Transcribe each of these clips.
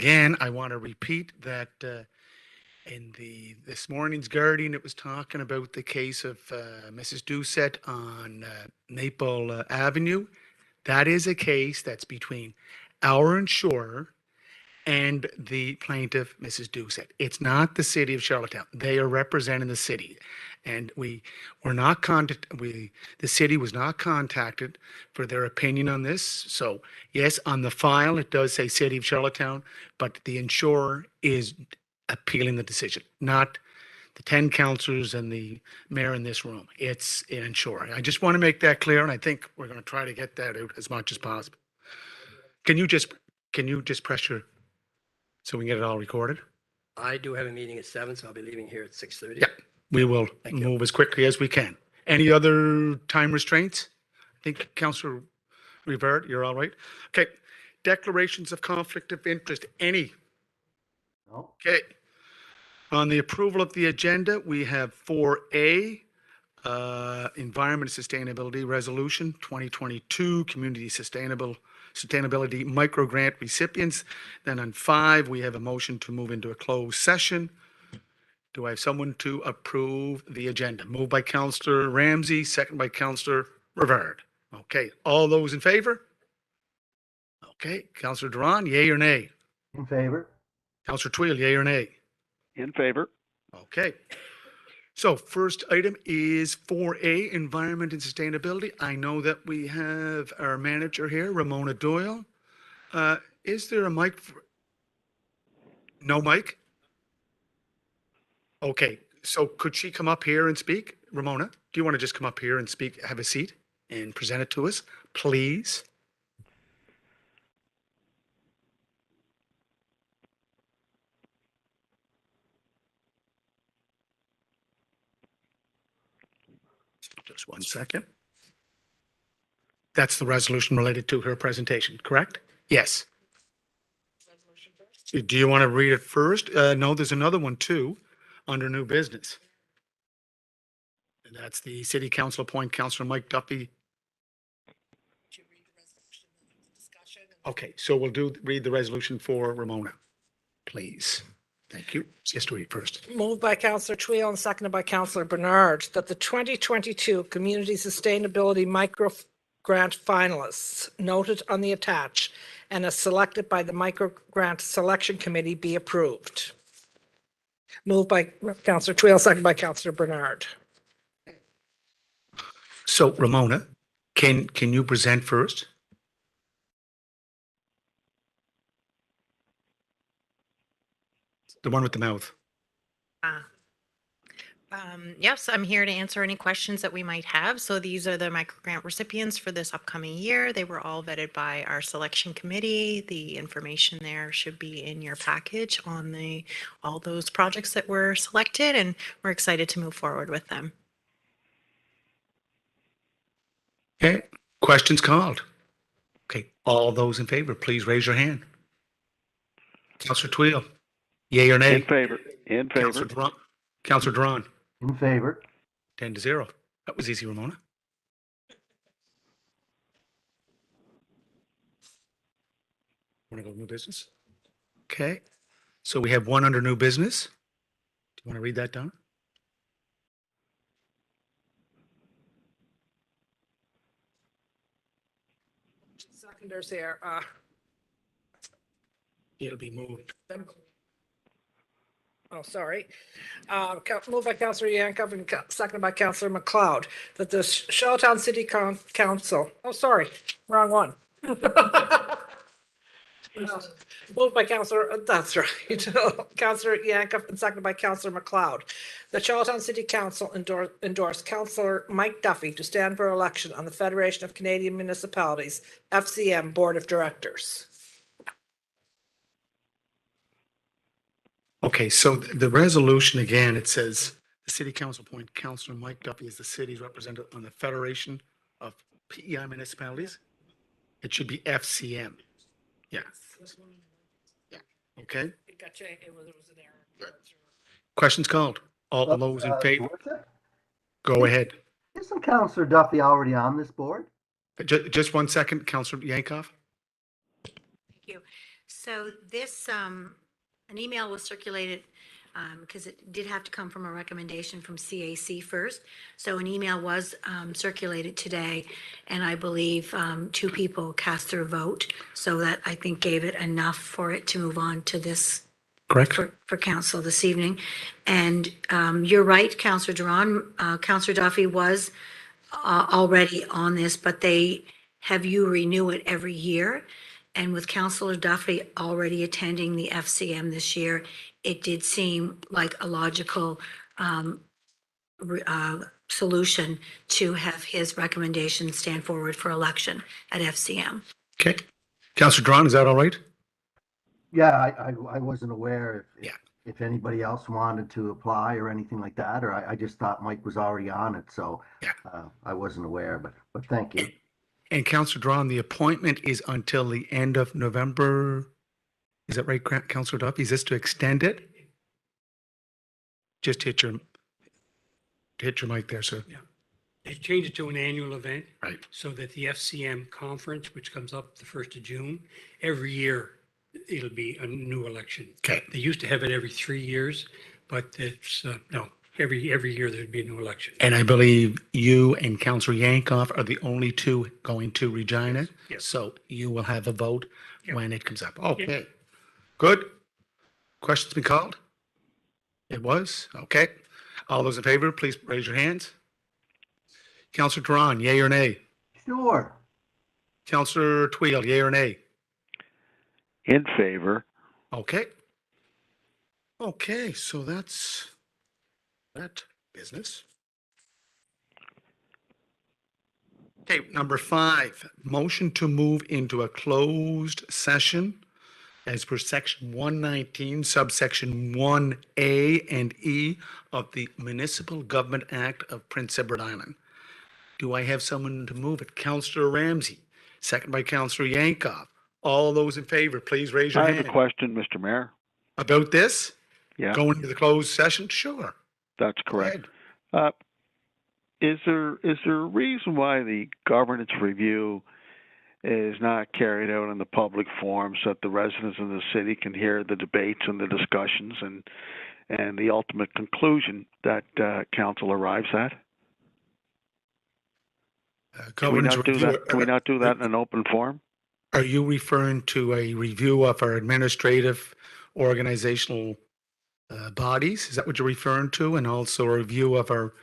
again, I want to repeat that in this morning's Guardian, it was talking about the case of Mrs. Doucette on Maple Avenue. That is a case that's between our insurer and the plaintiff, Mrs. Doucette. It's not the city of Charlottetown. They are representing the city. And the city was not contacted for their opinion on this. So yes, on the file, it does say city of Charlottetown, but the insurer is appealing the decision, not the 10 councillors and the mayor in this room. It's an insurer. I just want to make that clear, and I think we're going to try to get that out as much as possible. Can you just press your, so we can get it all recorded? I do have a meeting at 7, so I'll be leaving here at 6:30. Yeah, we will move as quickly as we can. Any other time restraints? I think Councillor Rivard, you're all right. Okay. Declarations of conflict of interest, any? No. Okay. On the approval of the agenda, we have 4A, Environment and Sustainability Resolution 2022, Community Sustainability Micro Grant Recipients. Then on 5, we have a motion to move into a closed session. Do I have someone to approve the agenda? Moved by Councillor Ramsey, second by Councillor Rivard. Okay, all those in favor? Okay, Councillor Duran, yay or nay? In favor. Councillor Twill, yay or nay? In favor. Okay. So first item is 4A, Environment and Sustainability. I know that we have our manager here, Ramona Doyle. Is there a mic? No mic? Okay, so could she come up here and speak? Ramona, do you want to just come up here and speak, have a seat and present it to us, please? Just one second. That's the resolution related to her presentation, correct? Yes. Do you want to read it first? No, there's another one too, under new business. And that's the City Council appoint Councillor Mike Duffy. Okay, so we'll read the resolution for Ramona, please. Thank you. Yes, to read first. Moved by Councillor Twill and seconded by Councillor Bernard that the 2022 Community Sustainability Micro Grant finalists noted on the attached and as selected by the Micro Grant Selection Committee be approved. Moved by Councillor Twill, seconded by Councillor Bernard. So Ramona, can you present first? The one with the mouth. Yes, I'm here to answer any questions that we might have. So these are the microgrant recipients for this upcoming year. They were all vetted by our selection committee. The information there should be in your package on all those projects that were selected, and we're excited to move forward with them. Okay, questions called. Okay, all those in favor, please raise your hand. Councillor Twill, yay or nay? In favor. In favor. Councillor Duran. In favor. 10-0. That was easy, Ramona. Want to go new business? Okay, so we have one under new business. Do you want to read that down? Seconders here. It'll be moved. Oh, sorry. Moved by Councillor Yankov and seconded by Councillor McLeod that the Charlottetown City Council, oh, sorry, wrong one. Moved by Councillor, that's right, Councillor Yankov and seconded by Councillor McLeod. The Charlottetown City Council endorsed Councillor Mike Duffy to stand for election on the Federation of Canadian Municipalities, FCM Board of Directors. Okay, so the resolution, again, it says the City Council appoint Councillor Mike Duffy as the city's representative on the Federation of PEI Municipalities. It should be FCM. Yeah. Yeah. Okay. It got changed. It was an error. Questions called. All those in favor? Go ahead. Isn't Councillor Duffy already on this board? Just one second, Councillor Yankov. Thank you. So this, an email was circulated, because it did have to come from a recommendation from CAC first. So an email was circulated today, and I believe two people cast their vote. So that, I think, gave it enough for it to move on to this Correct? for council this evening. And you're right, Councillor Duran. Councillor Duffy was already on this, but they have you renew it every year. And with Councillor Duffy already attending the FCM this year, it did seem like a logical solution to have his recommendation stand forward for election at FCM. Okay. Councillor Drawn, is that all right? Yeah, I wasn't aware Yeah. if anybody else wanted to apply or anything like that, or I just thought Mike was already on it, so Yeah. I wasn't aware, but thank you. And Councillor Drawn, the appointment is until the end of November. Is that right, Councillor Duffy? Is this to extend it? Just hit your mic there, sir. They changed it to an annual event. Right. So that the FCM conference, which comes up the 1st of June, every year it'll be a new election. Okay. They used to have it every 3 years, but it's, no, every year there'd be a new election. And I believe you and Councillor Yankoff are the only two going to Regina. Yes. So you will have a vote Yeah. when it comes up. Okay. Good. Questions been called? It was? Okay. All those in favor, please raise your hands. Councillor Duran, yea or nay? Sure. Councillor Tweel, yea or nay? In favor. Okay. Okay, so that's that business. Okay, number 5, motion to move into a closed session as per section 119, subsection 1A and E of the Municipal Government Act of Prince Edward Island. Do I have someone to move it? Councillor Ramsey, second by Councillor Yankoff. All those in favor, please raise your I hand. have a question, Mr. Mayor. About this? Yeah, Going to the closed session? Sure. that's Go correct. ahead. Is there a reason why the governance review is not carried out in the public forum so that the residents of the city can hear the debates and the discussions and the ultimate conclusion that council arrives at? Can we Governance not do review- that? Can we not do that in an open forum? Are you referring to a review of our administrative organizational bodies? Is that what you're referring to? And also a review of our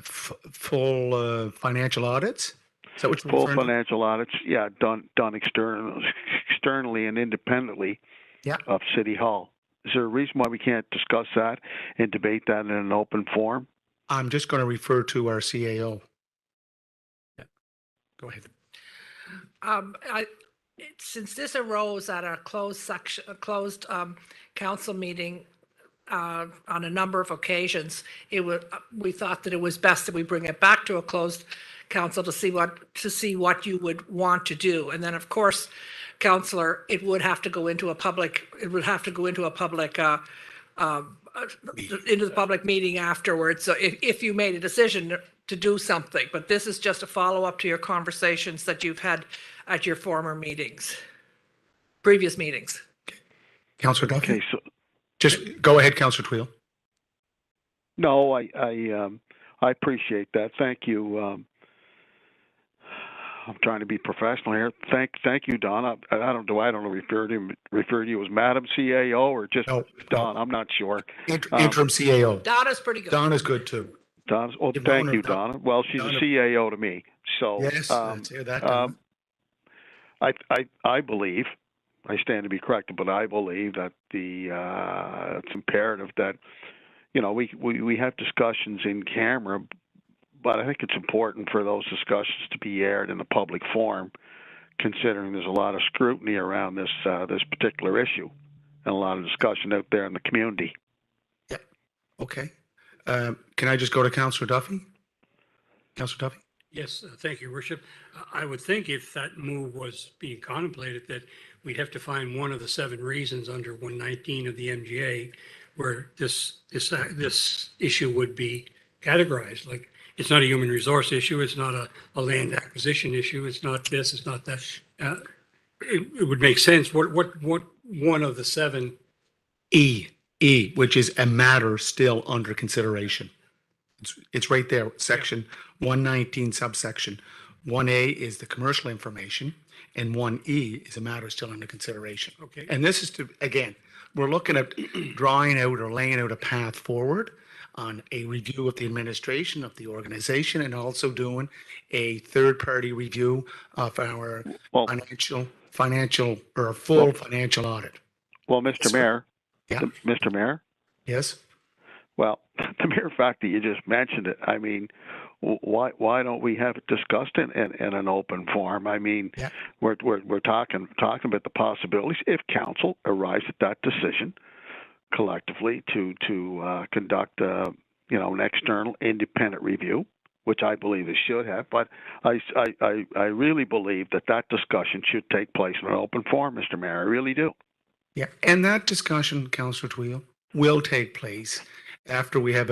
full financial audits? Is that what you're Full referring to? financial audits, yeah, done externally and independently Yeah. of City Hall. Is there a reason why we can't discuss that and debate that in an open forum? I'm just going to refer to our CAO. Yeah. Go ahead. Since this arose at a closed council meeting on a number of occasions, we thought that it was best that we bring it back to a closed council to see what you would want to do. And then, of course, Councillor, it would have to go into a public meeting afterwards. So if you made a decision to do something, but this is just a follow-up to your conversations that you've had at your previous meetings. Councillor Duffy? Okay, so Just go ahead, Councillor Tweel. no, I appreciate that. Thank you. I'm trying to be professional here. Thank you, Don. I don't refer to you as Madam CAO or just No, Don. I'm not sure. Interim CAO. Donna's pretty good. Donna's good too. Don. Oh, You've thank known her, you, Don. Donna. Well, she's Donna. a CAO to me. So Yes, let's hear that. Donna. I believe, I stand to be corrected, but I believe that it's imperative that, we have discussions in camera, but I think it's important for those discussions to be aired in a public forum, considering there's a lot of scrutiny around this particular issue and a lot of discussion out there in the community. Okay. Can I just go to Councillor Duffy? Councillor Duffy? Yes, thank you, Worship. I would think if that move was being contemplated, that we'd have to find one of the 7 reasons under 119 of the MGA where this issue would be categorized. Like, it's not a human resource issue, it's not a land acquisition issue, it's not this, it's not that. it would make sense. What one of the 7? E, which is a matter still under consideration. It's right there, section 119 subsection. 1A is the commercial information and 1E is a matter still under consideration. Okay. And this is to, again, we're looking at drawing out or laying out a path forward on a review of the administration of the organization and also doing a third-party review of our Well- financial or a full financial audit. Well, Mr. Mayor, Yeah. Mr. Mayor, Yes? well, the mere fact that you just mentioned it, I mean, why don't we have it discussed in an open forum? I mean, Yeah. we're talking about the possibilities if council arrives at that decision collectively to conduct an external independent review, which I believe it should have. But I really believe that discussion should take place in an open forum, Mr. Mayor. I really do. Yeah, and that discussion, Councillor Twill, will take place after we have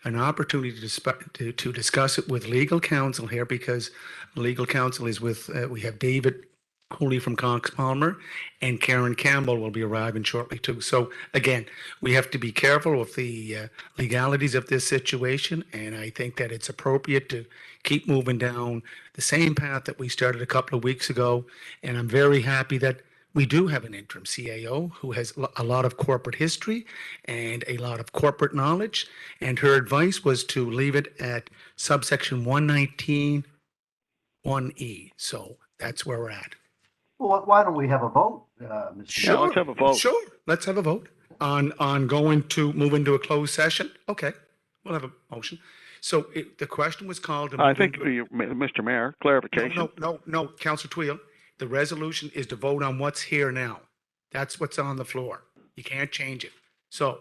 an opportunity to discuss it with legal counsel here, because legal counsel is with, we have David Cooley from Cox Palmer and Karen Campbell will be arriving shortly too. So again, we have to be careful of the legalities of this situation, and I think that it's appropriate to keep moving down the same path that we started a couple of weeks ago. And I'm very happy that we do have an interim CAO who has a lot of corporate history and a lot of corporate knowledge. And her advice was to leave it at subsection 119, 1E. So that's where we're at. Well, why don't we have a vote, Mr. Yeah, let's have a vote. Sure. Let's have a vote on going to move into a closed session. Okay, we'll have a motion. So the question was called. to I move think, into- Mr. Mayor, clarification. No, Councillor Twill. The resolution is to vote on what's here now. That's what's on the floor. You can't change it. So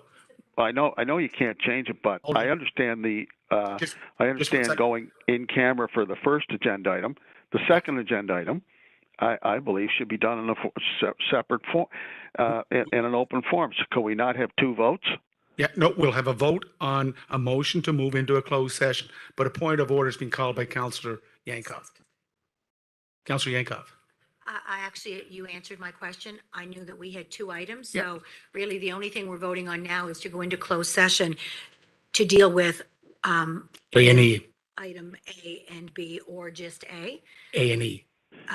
I know you can't change it, but Hold on. I understand just I one understand second. going in camera for the first agenda item. The second agenda item, I believe, should be done in a separate form, in an open forum. So can we not have two votes? yeah, no, we'll have a vote on a motion to move into a closed session, but a point of order has been called by Councillor Yankov. Councillor Yankov. I actually, you answered my question. I knew that we had 2 items. Yeah. So really, the only thing we're voting on now is to go into closed session to deal with A&E. item A and B, or just A. A&E. A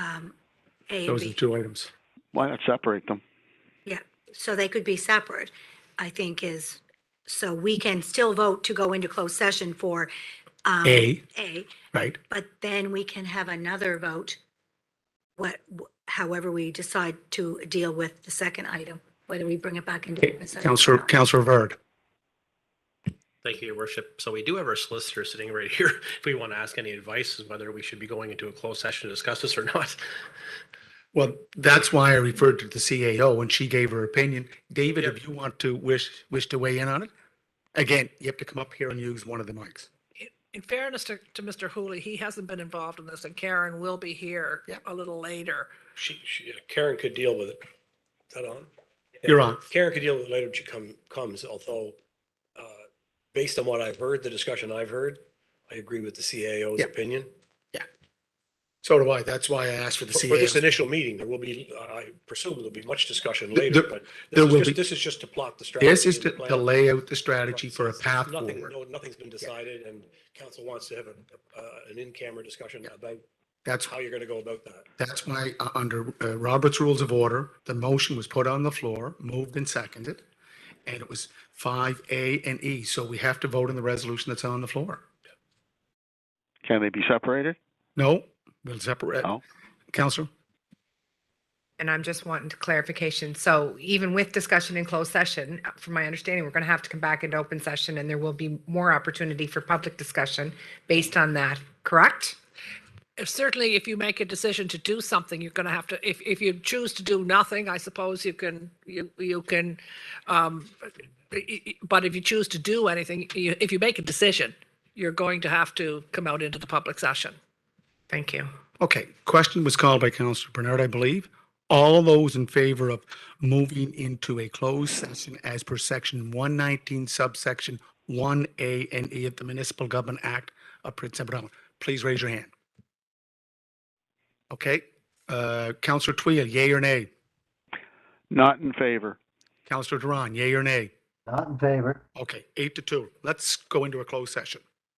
and Those are B. the 2 items. Why not separate them? Yeah, so they could be separate, I think is, so we can still vote to go into closed session for A, A, right? but then we can have another vote, however we decide to deal with the second item, whether we bring it back into open session. Councillor Verd. Thank you, Your Worship. So we do have our solicitor sitting right here. If we want to ask any advice as whether we should be going into a closed session to discuss this or not. Well, that's why I referred to the CAO and she gave her opinion. David, if you want to wish to weigh in on it, again, you have to come up here and use one of the mics. In fairness to Mr. Hooley, he hasn't been involved in this, and Karen will be here a little later. Karen could deal with it. Is that on? You're on. Karen could deal with it later when she comes, although based on what I've heard, the discussion I've heard, I agree with the CAO's Yeah. opinion. So do I. That's why I asked for the For this CAO. initial meeting, there will be, I presume there'll be much discussion There- later, but there will be. this is just to plot the strategy. This is and the to plan. lay out the strategy for a So path nothing- forward. Nothing's been decided, and council wants to have an in-camera discussion about That's how you're going to go about that. That's why, under Robert's Rules of Order, the motion was put on the floor, moved and seconded, and it was 5A and E. So we have to vote on the resolution that's on the floor. Can they be separated? No, we'll separate. No. Counselor? And I'm just wanting clarification. So even with discussion in closed session, from my understanding, we're going to have to come back into open session and there will be more opportunity for public discussion based on that, correct? Certainly, if you make a decision to do something, you're going to have to, if you choose to do nothing, I suppose you can, but if you choose to do anything, if you make a decision, you're going to have to come out into the public session. Thank you. Okay, question was called by Counselor Bernard, I believe. All those in favor of moving into a closed session as per section 119 subsection 1A and E of the Municipal Government Act of Prince Edward Island, please raise your hand. Okay, Counselor Twill, yay or nay? Not in favor. Counselor Duran, yay or nay? Not in favor. Okay, 8-2. Let's go into a closed session.